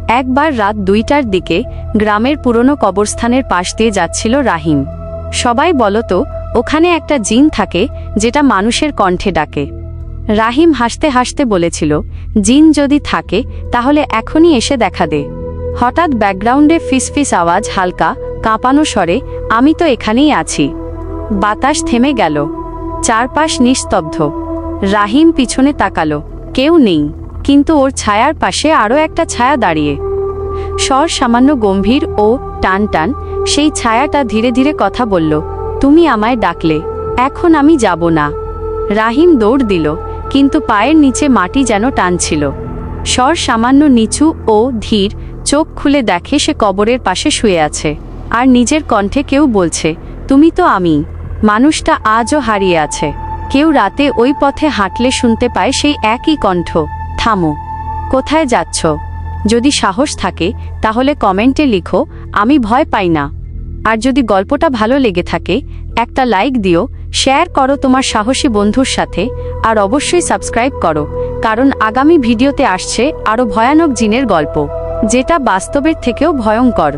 একবার রাত 2টার দিকে গ্রামের পুরনো কবরস্থানের পাশ দিয়ে যাচ্ছিল রাহিম। সবাই বলতো ওখানে একটা জিন থাকে যেটা মানুষের কণ্ঠে ডাকে। রাহিম হাসতে হাসতে বলেছিল, জিন যদি থাকে তাহলে এখনই এসে দেখা দে। হঠাৎ ব্যাকগ্রাউন্ডে ফিসফিস আওয়াজ, হালকা কাঁপানো স্বরে, আমি তো এখানেই আছি। বাতাস থেমে গেল, চারপাশ নিস্তব্ধ। রাহিম পিছনে তাকালো, কেউ নেই, কিন্তু ওর ছায়ার পাশে আরও একটা ছায়া দাঁড়িয়ে। স্বর সামান্য গম্ভীর ও টান টান। সেই ছায়াটা ধীরে ধীরে কথা বলল, তুমি আমায় ডাকলে, এখন আমি যাব না। রাহিম দৌড় দিল, কিন্তু পায়ের নিচে মাটি যেন টানছিল। স্বর সামান্য নিচু ও ধীর। চোখ খুলে দেখে সে কবরের পাশে শুয়ে আছে, আর নিজের কণ্ঠে কেউ বলছে, তুমি তো আমি। মানুষটা আজও হারিয়ে আছে। কেউ রাতে ওই পথে হাঁটলে শুনতে পায় সেই একই কণ্ঠ, থামো। কোথায় যাচ্ছ? যদি সাহস থাকে তাহলে কমেন্টে লিখো, আমি ভয় পাই না। আর যদি গল্পটা ভালো লেগে থাকে একটা লাইক দিও, শেয়ার করো তোমার সাহসী বন্ধুর সাথে, আর অবশ্যই সাবস্ক্রাইব করো, কারণ আগামী ভিডিওতে আসছে আরও ভয়ানক জিনের গল্প, যেটা বাস্তবের থেকেও ভয়ঙ্কর।